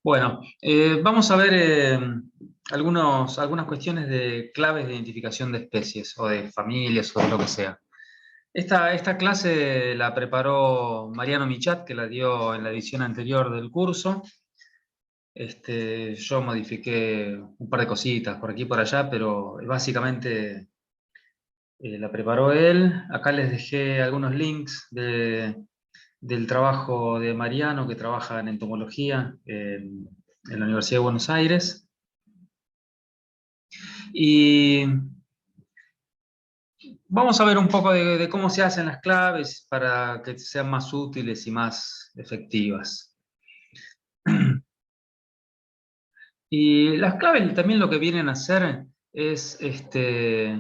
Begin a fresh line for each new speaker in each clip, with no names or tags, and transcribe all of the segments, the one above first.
Bueno, vamos a ver algunas cuestiones de claves de identificación de especies o de familias o de lo que sea. Esta clase la preparó Mariano Michat, que la dio en la edición anterior del curso. Yo modifiqué un par de cositas por aquí y por allá, pero básicamente la preparó él. Acá les dejé algunos links del trabajo de Mariano, que trabaja en entomología en la Universidad de Buenos Aires. Y vamos a ver un poco de cómo se hacen las claves para que sean más útiles y más efectivas. Y las claves también lo que vienen a hacer es de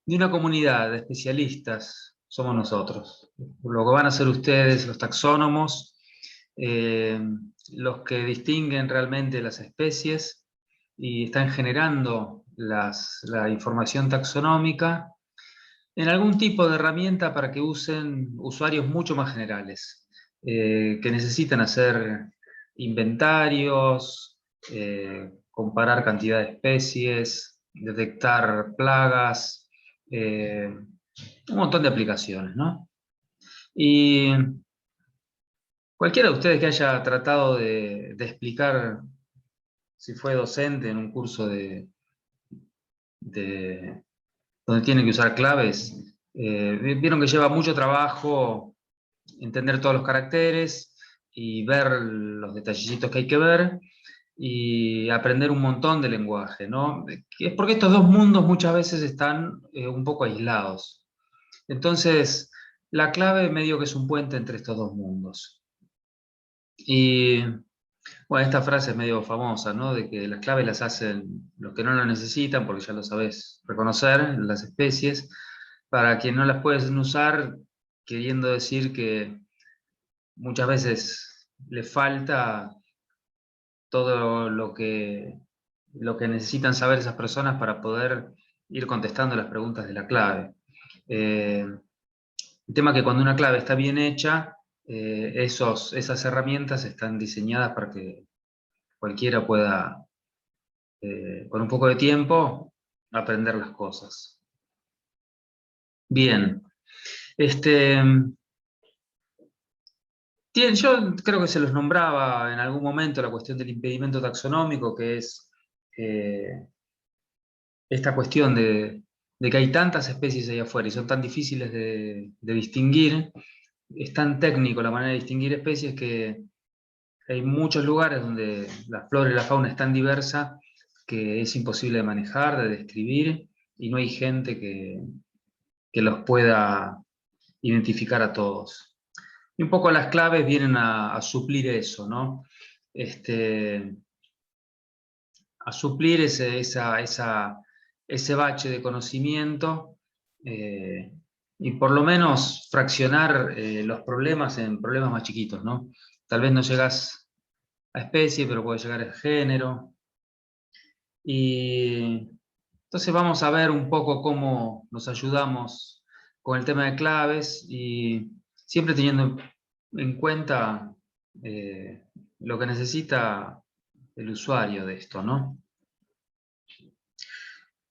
una comunidad de especialistas, somos nosotros. Lo que van a hacer ustedes, los taxónomos, eh, los que distinguen realmente las especies y están generando la información taxonómica en algún tipo de herramienta para que usen usuarios mucho más generales, que necesitan hacer inventarios, comparar cantidad de especies, detectar plagas, un montón de aplicaciones, ¿no? Y cualquiera de ustedes que haya tratado de explicar, si fue docente en un curso de donde tienen que usar claves, vieron que lleva mucho trabajo entender todos los caracteres y ver los detallitos que hay que ver y aprender un montón de lenguaje, ¿no? Es porque estos dos mundos muchas veces están un poco aislados. Entonces, la clave medio que es un puente entre estos dos mundos. Y bueno, esta frase es medio famosa, ¿no? De que las claves las hacen los que no lo necesitan, porque ya lo sabes reconocer, las especies, para quien no las pueden usar, queriendo decir que muchas veces le falta todo lo que necesitan saber esas personas para poder ir contestando las preguntas de la clave. El tema es que cuando una clave está bien hecha, esas herramientas están diseñadas para que cualquiera pueda, con un poco de tiempo, aprender las cosas. Bien. Yo creo que se los nombraba en algún momento la cuestión del impedimento taxonómico, que es esta cuestión de que hay tantas especies ahí afuera y son tan difíciles de distinguir, es tan técnico la manera de distinguir especies que hay muchos lugares donde la flora y la fauna es tan diversa que es imposible de manejar, de describir, y no hay gente que los pueda identificar a todos. Y un poco las claves vienen a suplir eso, ¿no? A suplir ese bache de conocimiento y por lo menos fraccionar los problemas en problemas más chiquitos, ¿no? Tal vez no llegas a especie, pero puedes llegar a género. Y entonces vamos a ver un poco cómo nos ayudamos con el tema de claves y siempre teniendo en cuenta lo que necesita el usuario de esto, ¿no?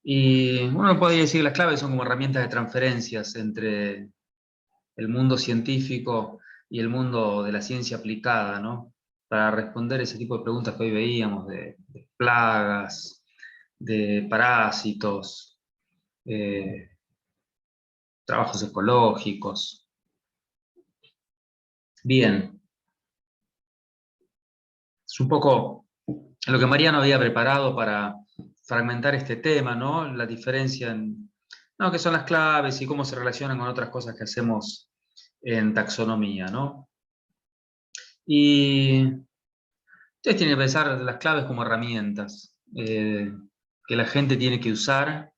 Y uno podría decir que las claves son como herramientas de transferencias entre el mundo científico y el mundo de la ciencia aplicada, ¿no? Para responder ese tipo de preguntas que hoy veíamos de plagas, de parásitos, eh, trabajos ecológicos. Bien, es un poco lo que Mariano había preparado para fragmentar este tema, ¿no? La diferencia en, no, qué son las claves y cómo se relacionan con otras cosas que hacemos en taxonomía, ¿no? Y ustedes tienen que pensar las claves como herramientas que la gente tiene que usar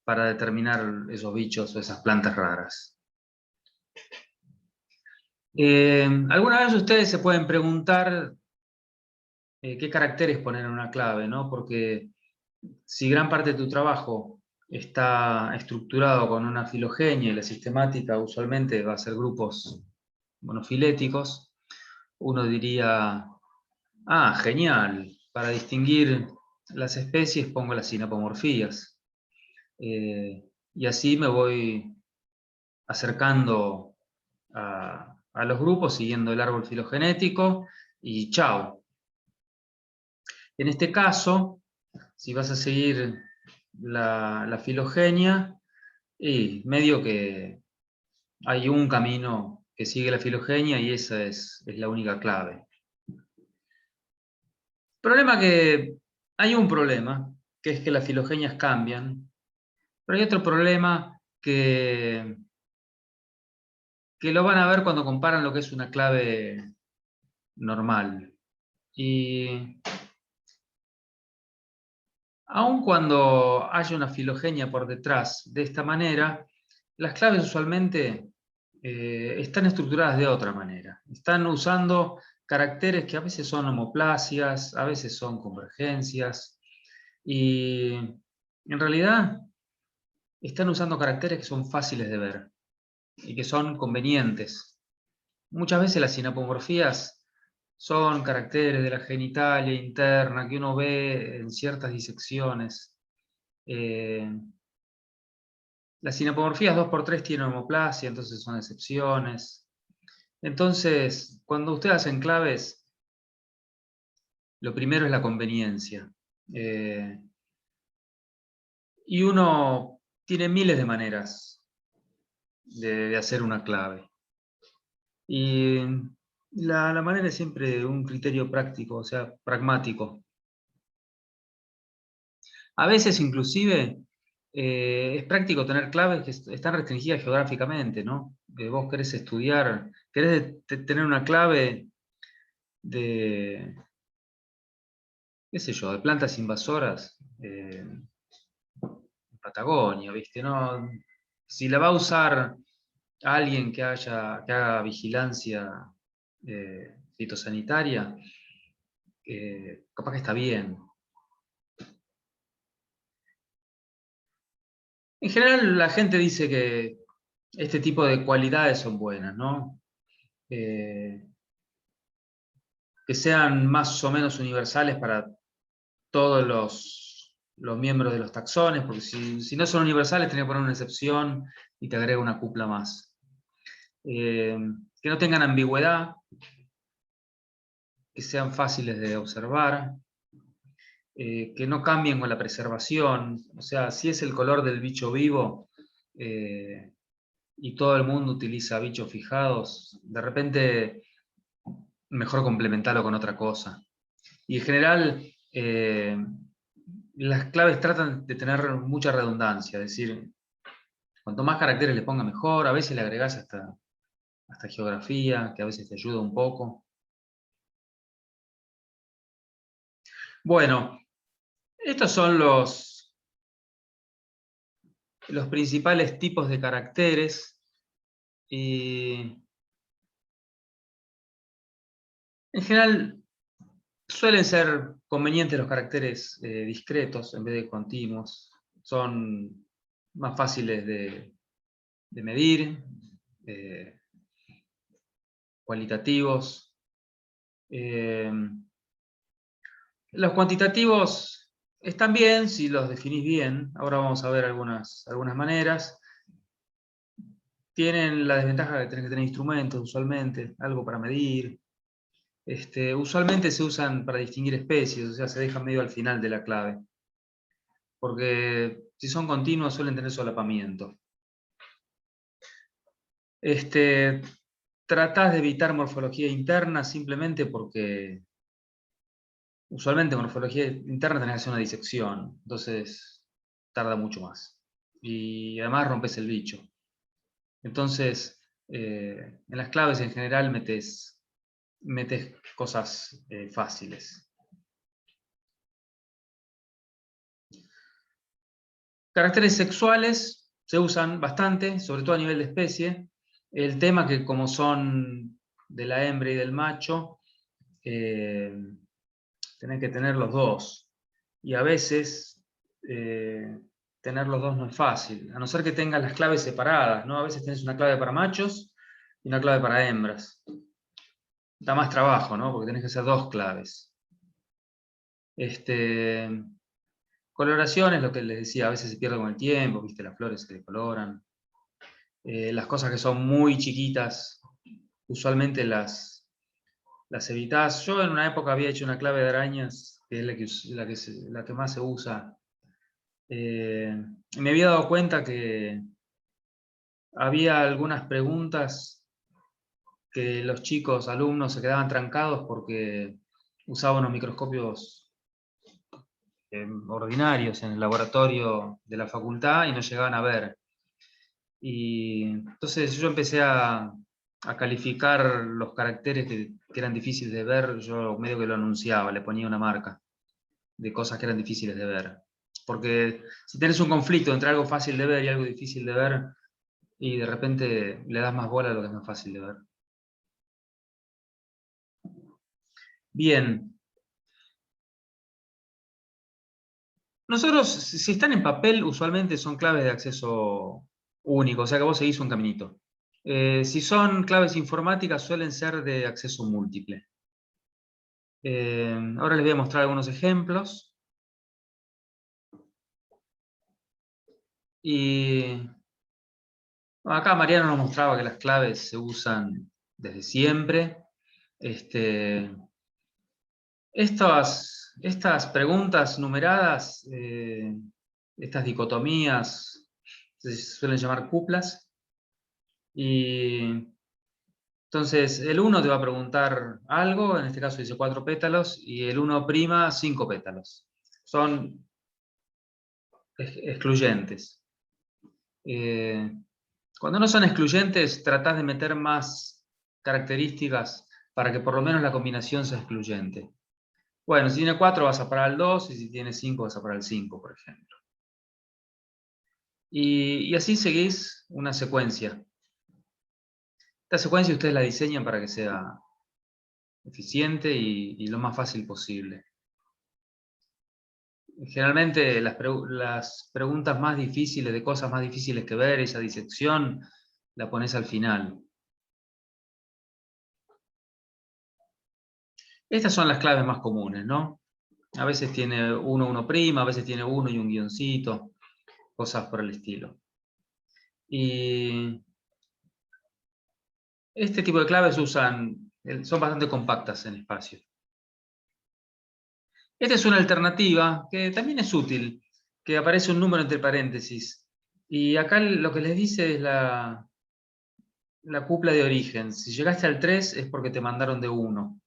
para determinar esos bichos o esas plantas raras. Alguna vez ustedes se pueden preguntar qué caracteres poner en una clave, ¿no? Porque si gran parte de tu trabajo está estructurado con una filogenia y la sistemática usualmente va a ser grupos monofiléticos, uno diría, Ah, genial. Para distinguir las especies pongo las sinapomorfías. Y así me voy acercando a los grupos siguiendo el árbol filogenético y chao. En este caso, si vas a seguir la filogenia, y medio que hay un camino que sigue la filogenia y esa es la única clave. Hay un problema, que es que las filogenias cambian, pero hay otro problema que lo van a ver cuando comparan lo que es una clave normal. Y aun cuando haya una filogenia por detrás de esta manera, las claves usualmente están estructuradas de otra manera. Están usando caracteres que a veces son homoplasias, a veces son convergencias, y en realidad están usando caracteres que son fáciles de ver y que son convenientes. Muchas veces las sinapomorfías son caracteres de la genitalia interna que uno ve en ciertas disecciones. Las sinapomorfías 2×3 tienen homoplasia, entonces son excepciones. Entonces, cuando ustedes hacen claves, lo primero es la conveniencia. Y uno tiene miles de maneras de hacer una clave. Y la manera es siempre un criterio práctico, o sea, pragmático. A veces, inclusive, es práctico tener claves que están restringidas geográficamente, ¿no? Vos querés estudiar, querés tener una clave de, qué sé yo, de plantas invasoras en Patagonia, ¿viste? ¿No? Si la va a usar alguien que haga vigilancia fitosanitaria, capaz que está bien. En general la gente dice que este tipo de cualidades son buenas, ¿no? Eh, que sean más o menos universales para todos los miembros de los taxones, porque si no son universales tenés que poner una excepción y te agrega una cupla más. Que no tengan ambigüedad, que sean fáciles de observar, que no cambien con la preservación, o sea, si es el color del bicho vivo y todo el mundo utiliza bichos fijados, de repente mejor complementarlo con otra cosa. Y en general, las claves tratan de tener mucha redundancia, es decir, cuanto más caracteres le ponga mejor, a veces le agregás hasta geografía, que a veces te ayuda un poco. Bueno, estos son los principales tipos de caracteres. Y en general suelen ser convenientes los caracteres discretos en vez de continuos. Son más fáciles de medir, cualitativos. Los cuantitativos están bien si los definís bien. Ahora vamos a ver algunas maneras. Tienen la desventaja de tener que tener instrumentos usualmente, algo para medir. Usualmente se usan para distinguir especies, o sea, se dejan medio al final de la clave. Porque si son continuos suelen tener solapamiento. Tratás de evitar morfología interna simplemente porque usualmente morfología interna tenés que hacer una disección, entonces tarda mucho más. Y además rompes el bicho. Entonces, en las claves en general metes cosas fáciles. Caracteres sexuales se usan bastante, sobre todo a nivel de especie. El tema que como son de la hembra y del macho, tenés que tener los dos. Y a veces tener los dos no es fácil, a no ser que tengas las claves separadas, ¿no? A veces tenés una clave para machos y una clave para hembras. Da más trabajo, ¿no? Porque tenés que hacer dos claves. Coloraciones, lo que les decía, a veces se pierde con el tiempo, ¿viste? Las flores se decoloran. Las cosas que son muy chiquitas, usualmente las evitás. Yo en una época había hecho una clave de arañas, que es la que más se usa. Me había dado cuenta que había algunas preguntas que los chicos, alumnos, se quedaban trancados porque usaban unos microscopios ordinarios en el laboratorio de la facultad y no llegaban a ver. Y entonces yo empecé a calificar los caracteres que eran difíciles de ver, yo medio que lo anunciaba, le ponía una marca de cosas que eran difíciles de ver. Porque si tenés un conflicto entre algo fácil de ver y algo difícil de ver, y de repente le das más bola a lo que es más fácil de ver. Bien. Nosotros, si están en papel, usualmente son claves de acceso único, o sea que vos seguís un caminito. Si son claves informáticas, suelen ser de acceso múltiple. Ahora les voy a mostrar algunos ejemplos. Y acá Mariano nos mostraba que las claves se usan desde siempre. Estas preguntas numeradas, estas dicotomías, se suelen llamar cuplas. Y entonces el 1 te va a preguntar algo, en este caso dice 4 pétalos, y el 1' 5 pétalos. Son excluyentes. Cuando no son excluyentes, tratás de meter más características para que por lo menos la combinación sea excluyente. Bueno, si tiene 4 vas a parar al 2, y si tiene 5 vas a parar al 5, por ejemplo. Y así seguís una secuencia. Esta secuencia ustedes la diseñan para que sea eficiente y lo más fácil posible. Generalmente las preguntas más difíciles, de cosas más difíciles que ver, esa disección, la pones al final. Estas son las claves más comunes, ¿no? A veces tiene 1, 1', a veces tiene 1 y un guioncito, cosas por el estilo. Y este tipo de claves son bastante compactas en espacio. Esta es una alternativa que también es útil, que aparece un número entre paréntesis. Y acá lo que les dice es la cupla de origen. Si llegaste al 3 es porque te mandaron de 1.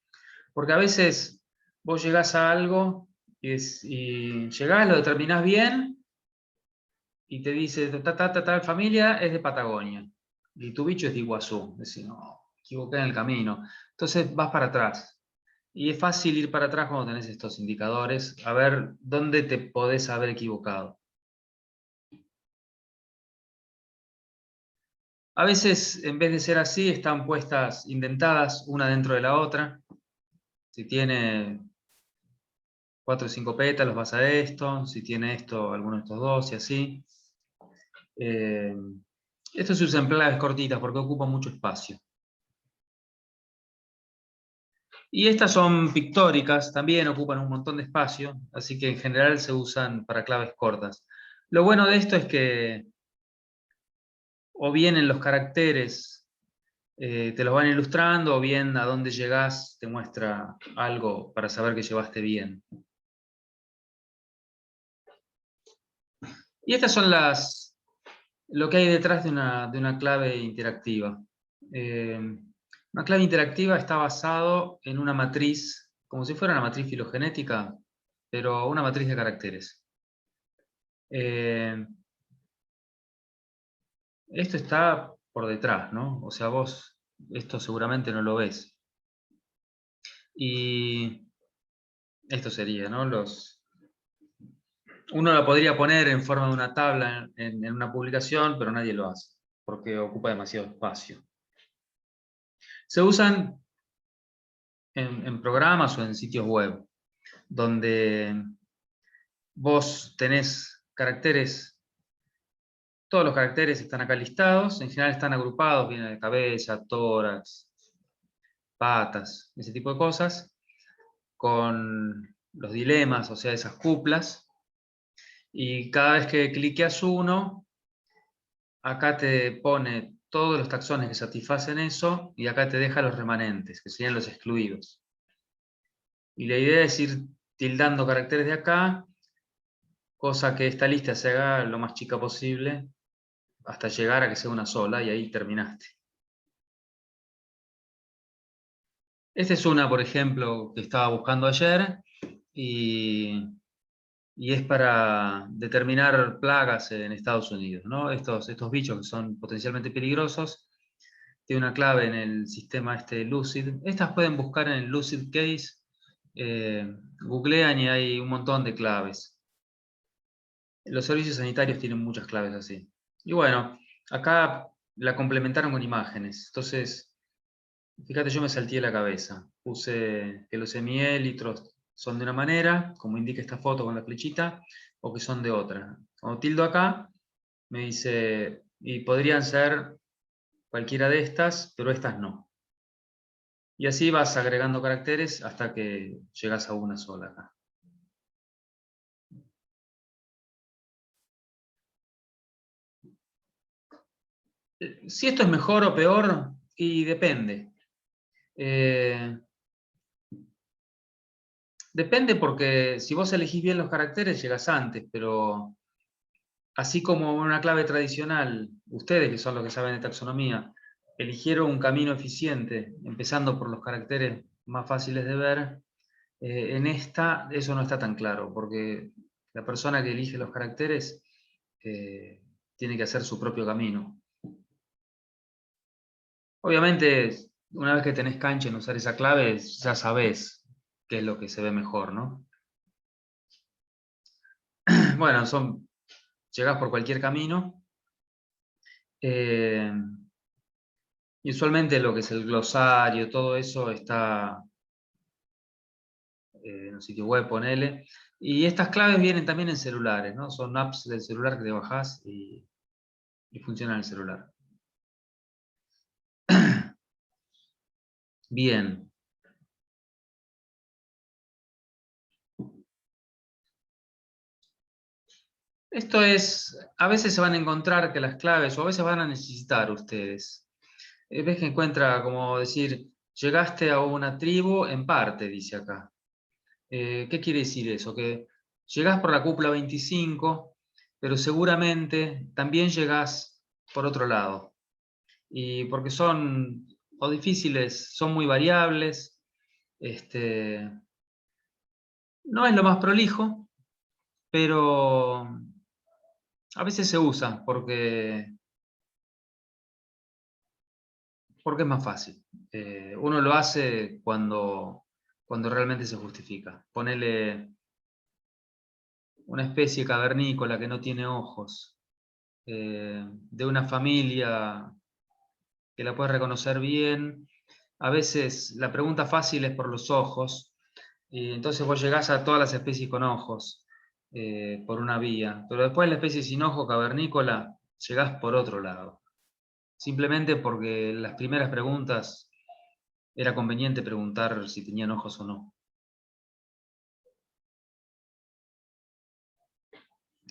Porque a veces vos llegás a algo y llegás, lo determinás bien y te dice, tal familia es de Patagonia y tu bicho es de Iguazú. Decís, no, equivoqué en el camino. Entonces vas para atrás. Y es fácil ir para atrás cuando tenés estos indicadores, a ver dónde te podés haber equivocado. A veces, en vez de ser así, están puestas indentadas una dentro de la otra. Si tiene 4 o 5 pétalos vas a esto, si tiene esto, alguno de estos dos y así. Esto se usa en claves cortitas porque ocupa mucho espacio. Y estas son pictóricas, también ocupan un montón de espacio, así que en general se usan para claves cortas. Lo bueno de esto es que o bien en los caracteres te los van ilustrando, o bien a dónde llegás te muestra algo para saber que llevaste bien. Y estas son lo que hay detrás de una clave interactiva. Una clave interactiva está basado en una matriz, como si fuera una matriz filogenética, pero una matriz de caracteres. Esto está por detrás, ¿no? O sea, vos esto seguramente no lo ves. Y esto sería, ¿no? Uno lo podría poner en forma de una tabla en una publicación, pero nadie lo hace, porque ocupa demasiado espacio. Se usan en programas o en sitios web, donde vos tenés caracteres, todos los caracteres están acá listados, en general están agrupados, vienen de cabeza, tórax, patas, ese tipo de cosas, con los dilemas, o sea, esas cuplas. Y cada vez que cliqueas uno, acá te pone todos los taxones que satisfacen eso, y acá te deja los remanentes, que serían los excluidos. Y la idea es ir tildando caracteres de acá, cosa que esta lista se haga lo más chica posible, hasta llegar a que sea una sola, y ahí terminaste. Esta es una, por ejemplo, que estaba buscando ayer, y es para determinar plagas en Estados Unidos, ¿no? Estos bichos que son potencialmente peligrosos, tiene una clave en el sistema Lucid. Estas pueden buscar en el Lucid Case, googlean y hay un montón de claves. Los servicios sanitarios tienen muchas claves así. Y bueno, acá la complementaron con imágenes. Entonces, fíjate, yo me salté la cabeza. Puse que los semiélitros son de una manera, como indica esta foto con la flechita, o que son de otra. Cuando tildo acá, me dice, y podrían ser cualquiera de estas, pero estas no. Y así vas agregando caracteres hasta que llegas a una sola acá. Si esto es mejor o peor, y depende. Depende porque si vos elegís bien los caracteres, llegas antes, pero así como una clave tradicional, ustedes que son los que saben de taxonomía, eligieron un camino eficiente, empezando por los caracteres más fáciles de ver, en esta eso no está tan claro, porque la persona que elige los caracteres tiene que hacer su propio camino. Obviamente, una vez que tenés cancha en usar esa clave, ya sabés qué es lo que se ve mejor, ¿no? Bueno, llegás por cualquier camino. Y usualmente lo que es el glosario, todo eso está en un sitio web, ponele. Y estas claves vienen también en celulares, ¿no? Son apps del celular que te bajás y funcionan en el celular. Bien. Esto es, a veces se van a encontrar que las claves, o a veces van a necesitar ustedes. Ves que encuentra, como decir, llegaste a una tribu en parte, dice acá. ¿Qué quiere decir eso? Que llegás por la cúpula 25, pero seguramente también llegás por otro lado. Y porque son o difíciles, son muy variables, no es lo más prolijo, pero a veces se usa porque es más fácil. Uno lo hace cuando realmente se justifica. Ponele una especie cavernícola que no tiene ojos, de una familia que la puedes reconocer bien. A veces la pregunta fácil es por los ojos, y entonces vos llegás a todas las especies con ojos por una vía, pero después la especie sin ojo cavernícola llegás por otro lado. Simplemente porque las primeras preguntas era conveniente preguntar si tenían ojos o no.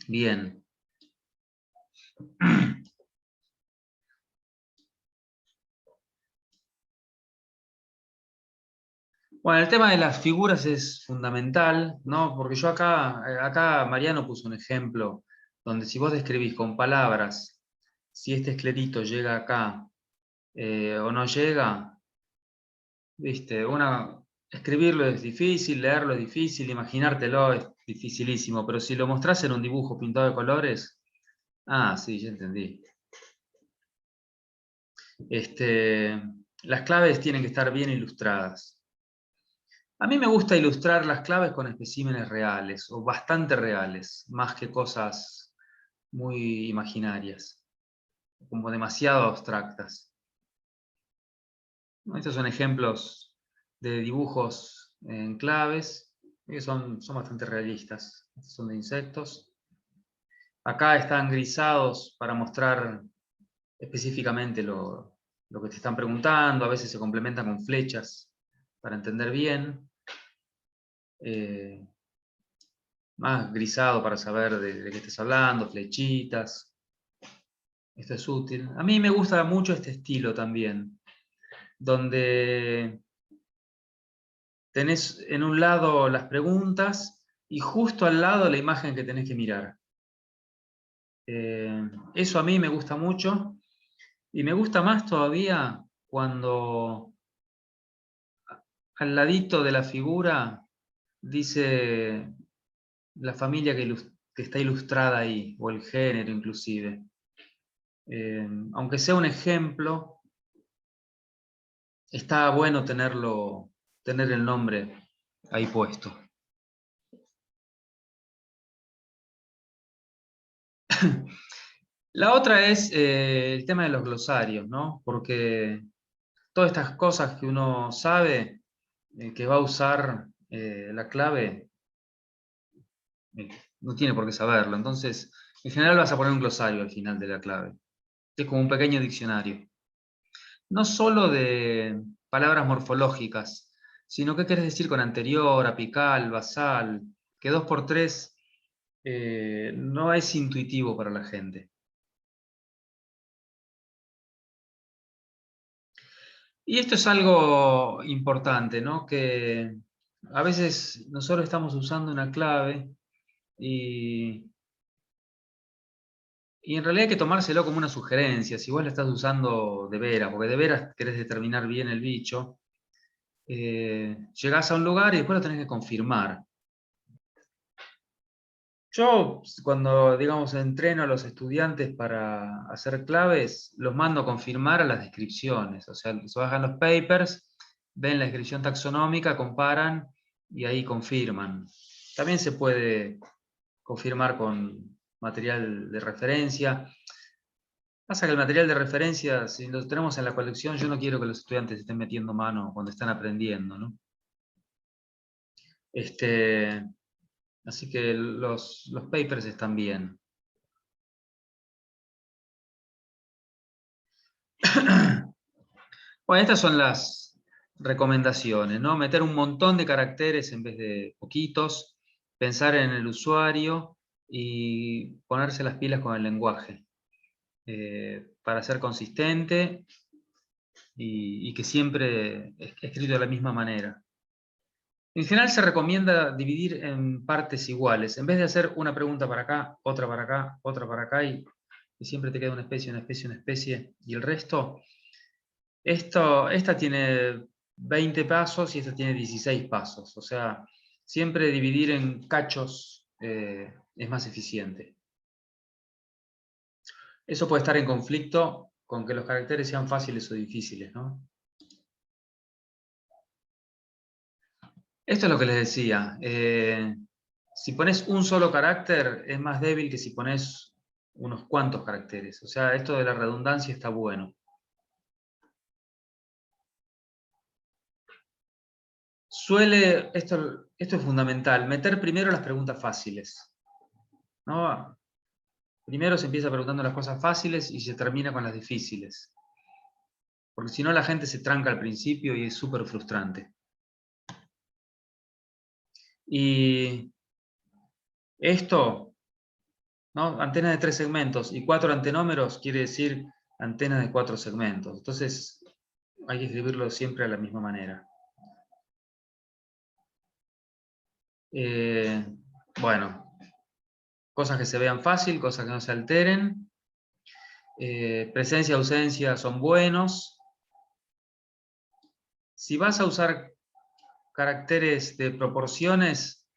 Bien. Bueno, el tema de las figuras es fundamental, ¿no? Porque yo acá Mariano puso un ejemplo donde si vos describís con palabras si este esclerito llega acá o no llega, viste, escribirlo es difícil, leerlo es difícil, imaginártelo es dificilísimo, pero si lo mostrás en un dibujo pintado de colores, sí, ya entendí. Las claves tienen que estar bien ilustradas. A mí me gusta ilustrar las claves con especímenes reales, o bastante reales, más que cosas muy imaginarias, como demasiado abstractas. Estos son ejemplos de dibujos en claves, que son bastante realistas. Estos son de insectos. Acá están grisados para mostrar específicamente lo que te están preguntando, a veces se complementan con flechas para entender bien. más grisado para saber de qué estás hablando, flechitas. Esto es útil. A mí me gusta mucho este estilo también, donde tenés en un lado las preguntas y justo al lado la imagen que tenés que mirar. Eso a mí me gusta mucho y me gusta más todavía cuando al ladito de la figura dice la familia que está ilustrada ahí, o el género inclusive. Aunque sea un ejemplo, está bueno tener el nombre ahí puesto. La otra es el tema de los glosarios, ¿no? Porque todas estas cosas que uno sabe que va a usar la clave, eh, no tiene por qué saberlo. Entonces, en general vas a poner un glosario al final de la clave, que es como un pequeño diccionario. No solo de palabras morfológicas, sino qué querés decir con anterior, apical, basal, que 2×3 no es intuitivo para la gente. Y esto es algo importante, ¿no? Que a veces nosotros estamos usando una clave y en realidad hay que tomárselo como una sugerencia, si vos la estás usando de veras, porque de veras querés determinar bien el bicho, llegás a un lugar y después lo tenés que confirmar. Yo, cuando, digamos, entreno a los estudiantes para hacer claves, los mando a confirmar a las descripciones. O sea, se bajan los papers, ven la descripción taxonómica, comparan y ahí confirman. También se puede confirmar con material de referencia. Pasa que el material de referencia, si lo tenemos en la colección, yo no quiero que los estudiantes estén metiendo mano cuando están aprendiendo, ¿no? Así que los papers están bien. Bueno, estas son las recomendaciones, ¿no? Meter un montón de caracteres en vez de poquitos, pensar en el usuario y ponerse las pilas con el lenguaje para ser consistente y que siempre esté escrito de la misma manera. En general se recomienda dividir en partes iguales. En vez de hacer una pregunta para acá, otra para acá, otra para acá, y siempre te queda una especie, una especie, una especie, y el resto, esta tiene 20 pasos y esta tiene 16 pasos. O sea, siempre dividir en cachos es más eficiente. Eso puede estar en conflicto con que los caracteres sean fáciles o difíciles, ¿no? Esto es lo que les decía. Si pones un solo carácter, es más débil que si pones unos cuantos caracteres. O sea, esto de la redundancia está bueno. Esto es fundamental, meter primero las preguntas fáciles, ¿no? Primero se empieza preguntando las cosas fáciles y se termina con las difíciles. Porque si no, la gente se tranca al principio y es súper frustrante. Y esto, ¿no? Antena de 3 segmentos y 4 antenómeros quiere decir antena de 4 segmentos. Entonces hay que escribirlo siempre de la misma manera. Bueno, cosas que se vean fácil, cosas que no se alteren. Presencia y ausencia son buenos. Si vas a usar caracteres de proporciones,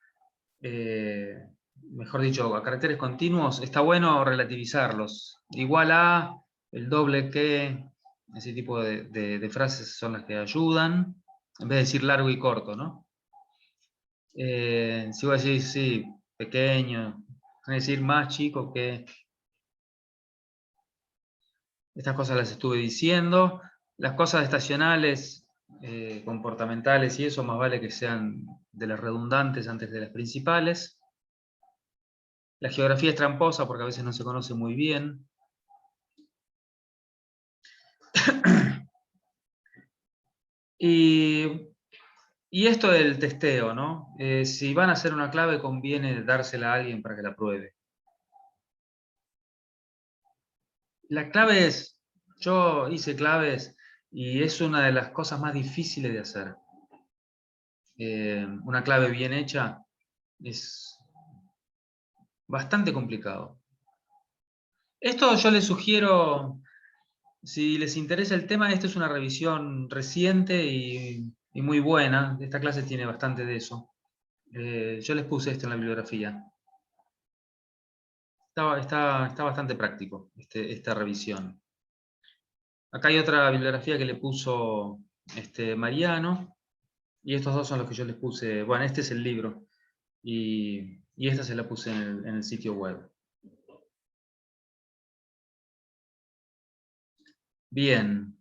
mejor dicho, a caracteres continuos, está bueno relativizarlos. Igual a, el doble que, ese tipo de frases son las que ayudan, en vez de decir largo y corto, ¿no? Si vos decís, sí, pequeño, es decir, más chico que... Estas cosas las estuve diciendo. Las cosas estacionales, comportamentales y eso, más vale que sean de las redundantes antes de las principales. La geografía es tramposa porque a veces no se conoce muy bien. Y Y esto del testeo, ¿no? Si van a hacer una clave, conviene dársela a alguien para que la pruebe. La clave es, yo hice claves y es una de las cosas más difíciles de hacer. Una clave bien hecha es bastante complicado. Esto yo les sugiero, si les interesa el tema, esta es una revisión reciente y muy buena. Esta clase tiene bastante de eso. Yo les puse esto en la bibliografía. Está bastante práctico esta revisión. Acá hay otra bibliografía que le puso Mariano, y estos dos son los que yo les puse. Bueno, este es el libro, y esta se la puse en el sitio web. Bien.